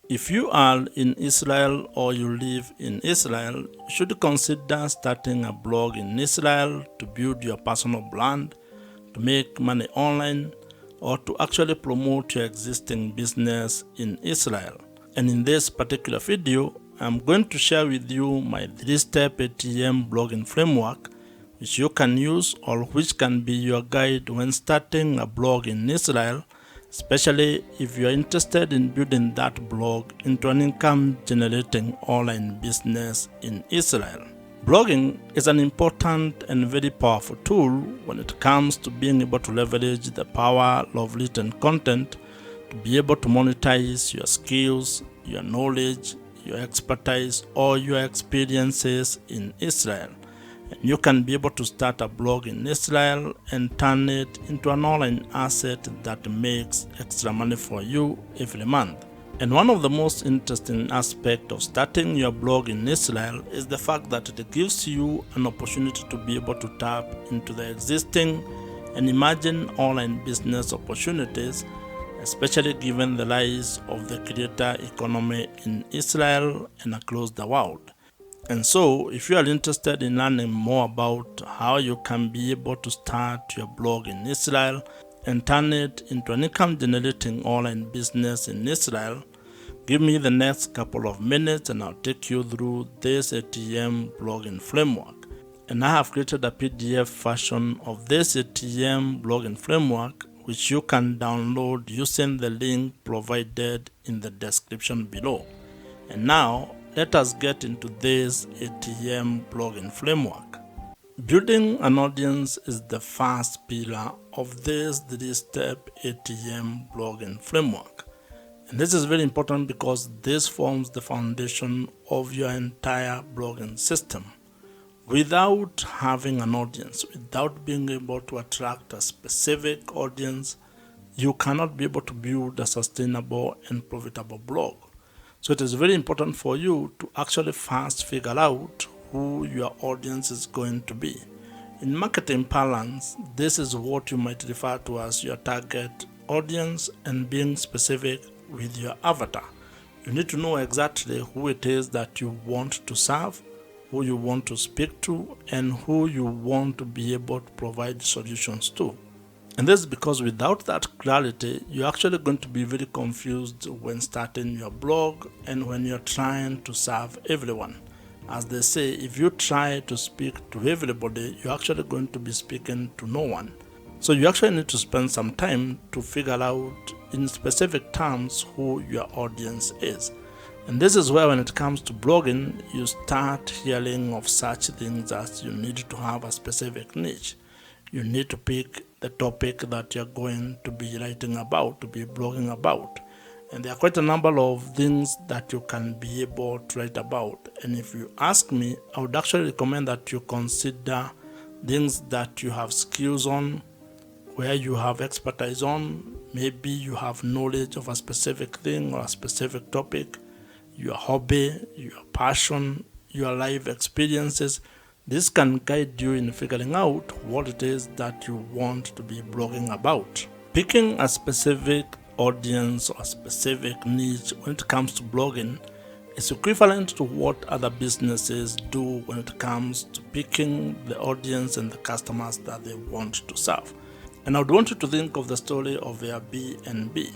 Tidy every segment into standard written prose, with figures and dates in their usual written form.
If you are in Israel or you live in Israel, you should consider starting a blog in Israel to build your personal brand, to make money online, or to actually promote your existing business in Israel. And in this particular video, I'm going to share with you my 3-step ATM blogging framework, which you can use or which can be your guide when starting a blog in Israel, especially if you are interested in building that blog into an income-generating online business in Israel. Blogging is an important and very powerful tool when it comes to being able to leverage the power of written content to be able to monetize your skills, your knowledge, your expertise, or your experiences in Israel. And you can be able to start a blog in Israel and turn it into an online asset that makes extra money for you every month. And one of the most interesting aspects of starting your blog in Israel is the fact that it gives you an opportunity to be able to tap into the existing and emerging online business opportunities, especially given the rise of the creator economy in Israel and across the world. And so, if you are interested in learning more about how you can be able to start your blog in Israel and turn it into an income-generating online business in Israel, give me the next couple of minutes and I'll take you through this ATM blogging framework. And I have created a PDF version of this ATM blogging framework, which you can download using the link provided in the description below. And now, let us get into this ATM blogging framework. Building an audience is the first pillar of this 3-step ATM blogging framework. And this is very important because this forms the foundation of your entire blogging system. Without having an audience, without being able to attract a specific audience, you cannot be able to build a sustainable and profitable blog. So it is very important for you to actually first figure out who your audience is going to be. In marketing parlance, this is what you might refer to as your target audience and being specific with your avatar. You need to know exactly who it is that you want to serve, who you want to speak to, and who you want to be able to provide solutions to. And this is because without that clarity, you're actually going to be very confused when starting your blog and when you're trying to serve everyone. As they say, if you try to speak to everybody, you're actually going to be speaking to no one. So you actually need to spend some time to figure out in specific terms who your audience is. And this is where when it comes to blogging, you start hearing of such things as you need to have a specific niche. You need to pick the topic that you're going to be writing about, to be blogging about. And there are quite a number of things that you can be able to write about. And if you ask me, I would actually recommend that you consider things that you have skills on, where you have expertise on. Maybe you have knowledge of a specific thing or a specific topic, your hobby, your passion, your life experiences. This can guide you in figuring out what it is that you want to be blogging about. Picking a specific audience or a specific niche when it comes to blogging is equivalent to what other businesses do when it comes to picking the audience and the customers that they want to serve. And I would want you to think of the story of Airbnb.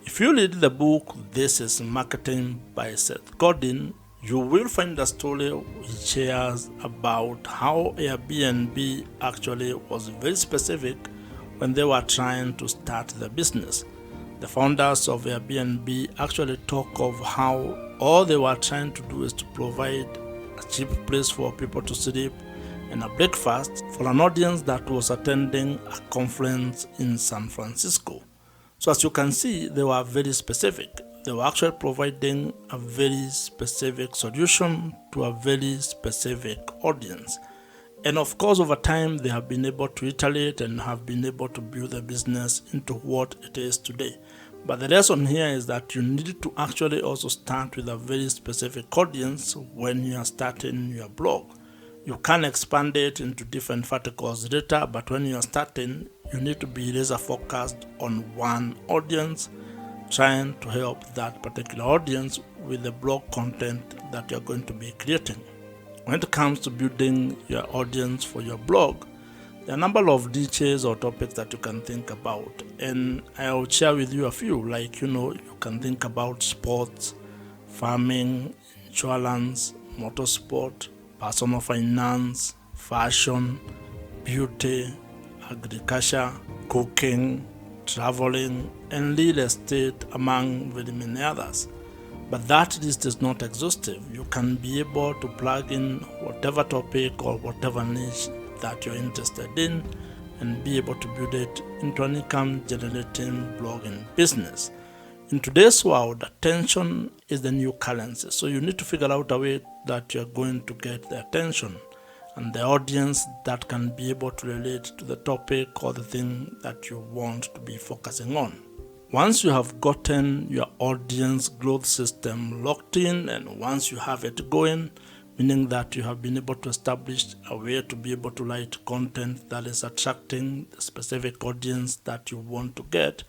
If you read the book This is Marketing by Seth Godin, you will find a story which shares about how Airbnb actually was very specific when they were trying to start the business. The founders of Airbnb actually talk of how all they were trying to do is to provide a cheap place for people to sleep and a breakfast for an audience that was attending a conference in San Francisco. So as you can see, they were very specific. They were actually providing a very specific solution to a very specific audience. And of course, over time, they have been able to iterate and have been able to build the business into what it is today. But the lesson here is that you need to actually also start with a very specific audience when you are starting your blog. You can expand it into different verticals later, but when you are starting, you need to be laser focused on one audience trying to help that particular audience with the blog content that you're going to be creating. When it comes to building your audience for your blog, there are a number of details or topics that you can think about, and I'll share with you a few. Like, you can think about sports, farming, insurance, motorsport, personal finance, fashion, beauty, agriculture, cooking, traveling, and real estate, among very many others. But that list is not exhaustive. You can be able to plug in whatever topic or whatever niche that you're interested in and be able to build it into an income generating blogging business. In today's world, attention is the new currency. So you need to figure out a way that you're going to get the attention and the audience that can be able to relate to the topic or the thing that you want to be focusing on. Once you have gotten your audience growth system locked in, and once you have it going, meaning that you have been able to establish a way to be able to write content that is attracting the specific audience that you want to get,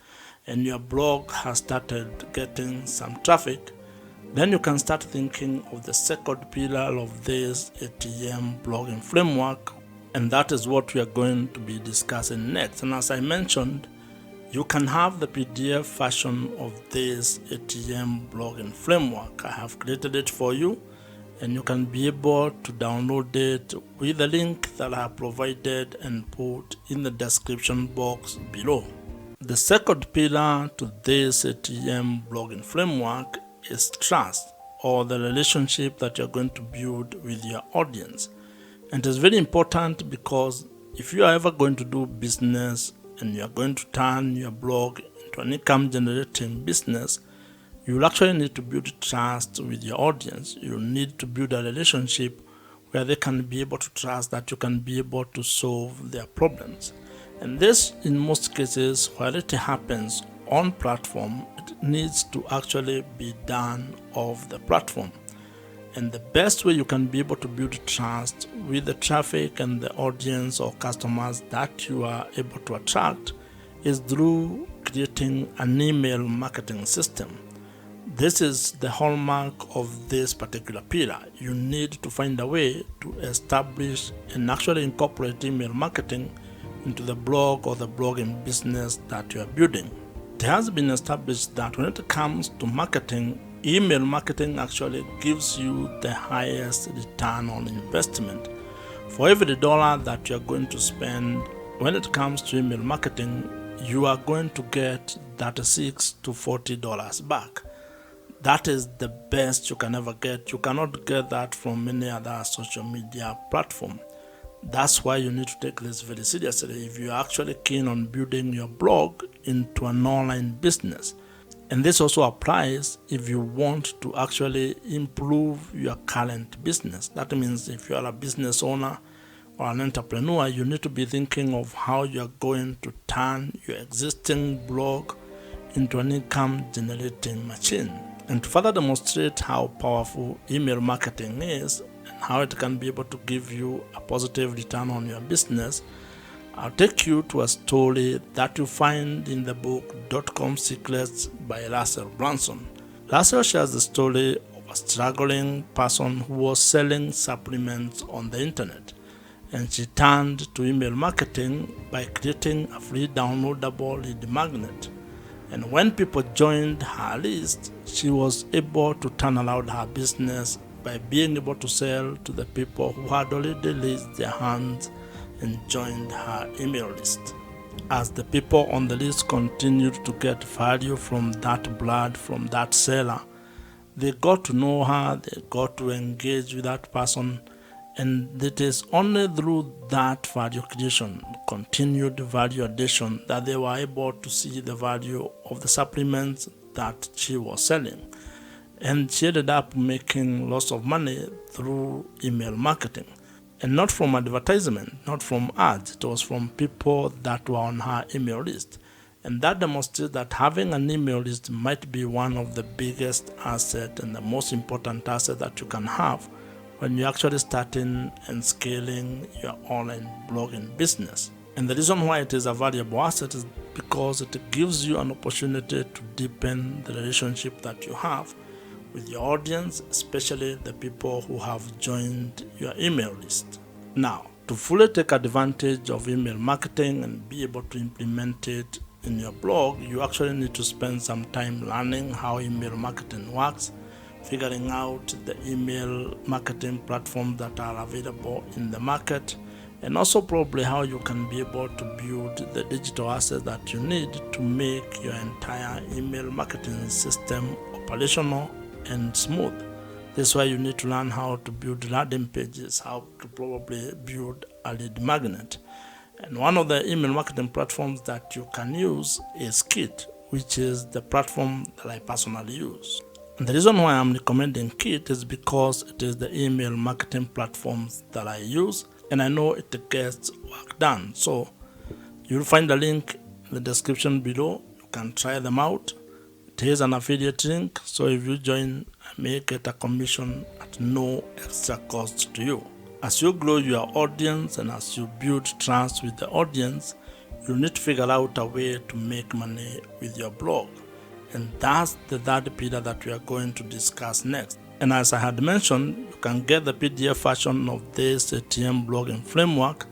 and your blog has started getting some traffic, then you can start thinking of the second pillar of this ATM blogging framework, and that is what we are going to be discussing next. And as I mentioned, you can have the PDF version of this ATM blogging framework. I have created it for you, and you can be able to download it with the link that I have provided and put in the description box below. The second pillar to this ATM blogging framework is trust, or the relationship that you're going to build with your audience. And it's very important because if you are ever going to do business and you're going to turn your blog into an income generating business, you will actually need to build trust with your audience. You need to build a relationship where they can be able to trust that you can be able to solve their problems. And this, in most cases, while it happens on platform, it needs to actually be done off the platform. And the best way you can be able to build trust with the traffic and the audience or customers that you are able to attract is through creating an email marketing system. This is the hallmark of this particular pillar. You need to find a way to establish and actually incorporate email marketing into the blog or the blogging business that you are building. It has been established that when it comes to marketing, email marketing actually gives you the highest return on investment. For every dollar that you are going to spend when it comes to email marketing, you are going to get $36 to $40 back. That is the best you can ever get. You cannot get that from any other social media platform. That's why you need to take this very seriously if you're actually keen on building your blog into an online business. And this also applies if you want to actually improve your current business. That means if you are a business owner or an entrepreneur, you need to be thinking of how you're going to turn your existing blog into an income generating machine. And to further demonstrate how powerful email marketing is and how it can be able to give you a positive return on your business, I'll take you to a story that you find in the book .com Secrets by Russell Brunson. Russell shares the story of a struggling person who was selling supplements on the internet, and she turned to email marketing by creating a free downloadable lead magnet. And when people joined her list, she was able to turn around her business by being able to sell to the people who had already raised their hands and joined her email list. As the people on the list continued to get value from that blood, from that seller, they got to know her, they got to engage with that person, and it is only through that value creation, continued value addition, that they were able to see the value of the supplements that she was selling. And she ended up making lots of money through email marketing. And not from advertisement, not from ads. It was from people that were on her email list. And that demonstrates that having an email list might be one of the biggest assets and the most important asset that you can have when you're actually starting and scaling your online blogging business. And the reason why it is a valuable asset is because it gives you an opportunity to deepen the relationship that you have with your audience, especially the people who have joined your email list. Now, to fully take advantage of email marketing and be able to implement it in your blog, you actually need to spend some time learning how email marketing works, figuring out the email marketing platforms that are available in the market, and also probably how you can be able to build the digital assets that you need to make your entire email marketing system operational and smooth. This is why you need to learn how to build landing pages, how to probably build a lead magnet. And one of the email marketing platforms that you can use is Kit, which is the platform that I personally use. And the reason why I'm recommending Kit is because it is the email marketing platforms that I use, and I know it gets work done. So you'll find the link in the description below. You can try them out. It is an affiliate link, so if you join, I may get a commission at no extra cost to you. As you grow your audience and as you build trust with the audience, you need to figure out a way to make money with your blog. And that's the third pillar that we are going to discuss next. And as I had mentioned, you can get the PDF version of this ATM blogging framework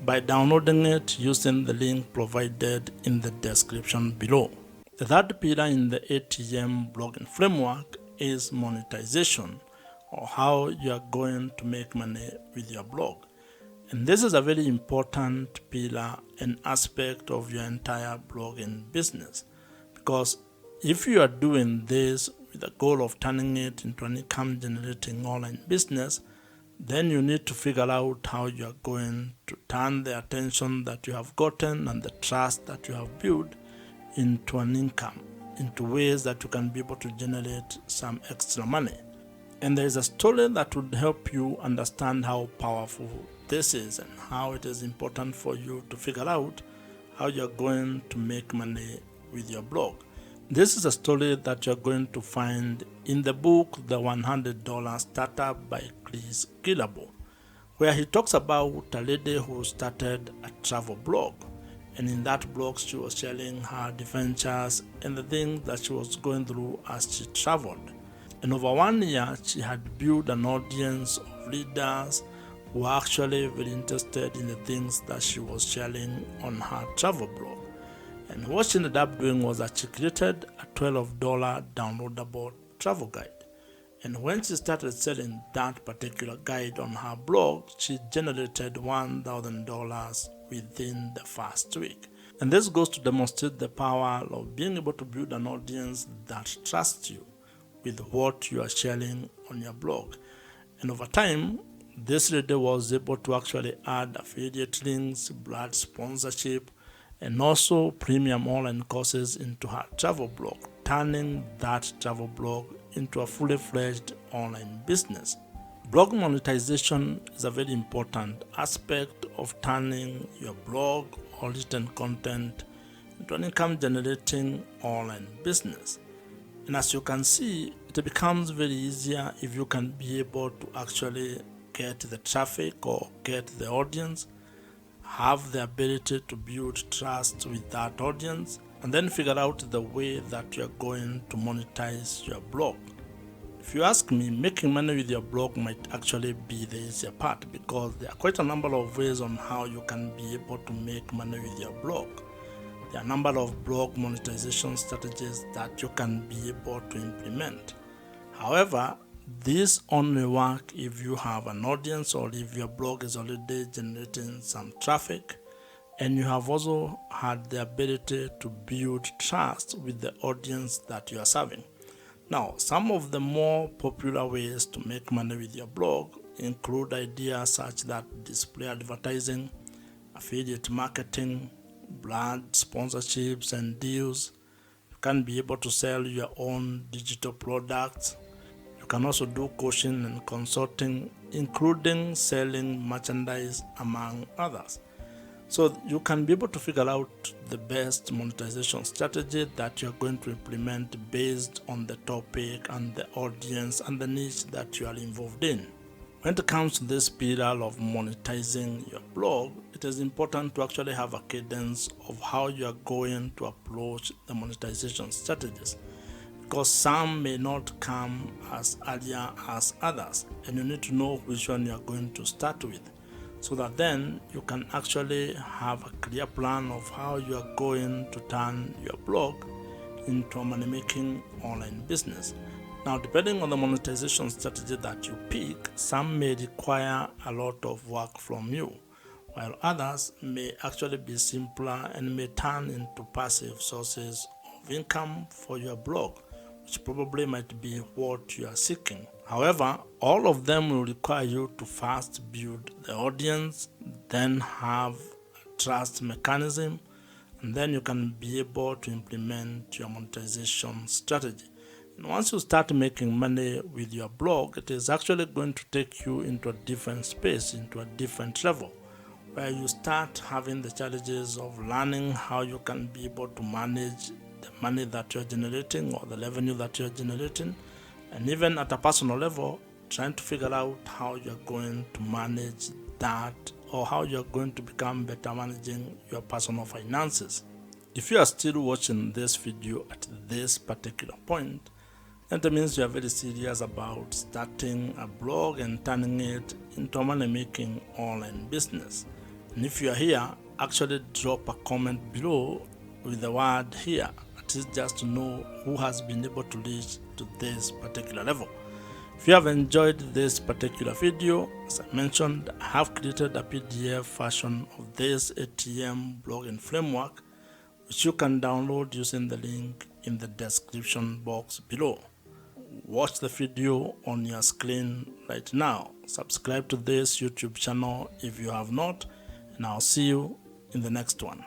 by downloading it using the link provided in the description below. The third pillar in the ATM blogging framework is monetization, or how you are going to make money with your blog. And this is a very important pillar and aspect of your entire blogging business, because if you are doing this with the goal of turning it into an income generating online business, then you need to figure out how you are going to turn the attention that you have gotten and the trust that you have built into an income, into ways that you can be able to generate some extra money. And there is a story that would help you understand how powerful this is and how it is important for you to figure out how you're going to make money with your blog. This is a story that you're going to find in the book, The $100 Startup by Chris Guillebeau, where he talks about a lady who started a travel blog. And in that blog, she was sharing her adventures and the things that she was going through as she traveled. And over 1 year, she had built an audience of readers who were actually very interested in the things that she was sharing on her travel blog. And what she ended up doing was that she created a $12 downloadable travel guide. And when she started selling that particular guide on her blog, she generated $1,000 within the first week. And this goes to demonstrate the power of being able to build an audience that trusts you with what you are sharing on your blog. And over time, this lady was able to actually add affiliate links, brand sponsorship, and also premium online courses into her travel blog, turning that travel blog into a fully fledged online business. Blog monetization is a very important aspect of turning your blog or written content into an income generating online business. And as you can see, it becomes very easier if you can be able to actually get the traffic or get the audience, have the ability to build trust with that audience, and then figure out the way that you're going to monetize your blog. If you ask me, making money with your blog might actually be the easier part, because there are quite a number of ways on how you can be able to make money with your blog. There are a number of blog monetization strategies that you can be able to implement. However, these only work if you have an audience or if your blog is already generating some traffic and you have also had the ability to build trust with the audience that you are serving. Now, some of the more popular ways to make money with your blog include ideas such as display advertising, affiliate marketing, brand sponsorships and deals. You can be able to sell your own digital products. You can also do coaching and consulting, including selling merchandise, among others. So you can be able to figure out the best monetization strategy that you're going to implement based on the topic and the audience and the niche that you are involved in. When it comes to this pillar of monetizing your blog, it is important to actually have a cadence of how you are going to approach the monetization strategies, because some may not come as earlier as others, and you need to know which one you are going to start with, so that then you can actually have a clear plan of how you are going to turn your blog into a money-making online business. Now, depending on the monetization strategy that you pick, some may require a lot of work from you, while others may actually be simpler and may turn into passive sources of income for your blog, which probably might be what you are seeking. However, all of them will require you to first build the audience, then have a trust mechanism, and then you can be able to implement your monetization strategy. And once you start making money with your blog, it is actually going to take you into a different space, into a different level, where you start having the challenges of learning how you can be able to manage the money that you're generating or the revenue that you're generating, and even at a personal level, trying to figure out how you're going to manage that, or how you're going to become better managing your personal finances. If you are still watching this video at this particular point, then that means you are very serious about starting a blog and turning it into a money-making online business. And if you are here, actually drop a comment below with the word "here," at least just to know who has been able to reach to this particular level. If you have enjoyed this particular video, as I mentioned, I have created a PDF version of this ATM blogging framework, which you can download using the link in the description box below. Watch the video on your screen right now. Subscribe to this YouTube channel if you have not, and I'll see you in the next one.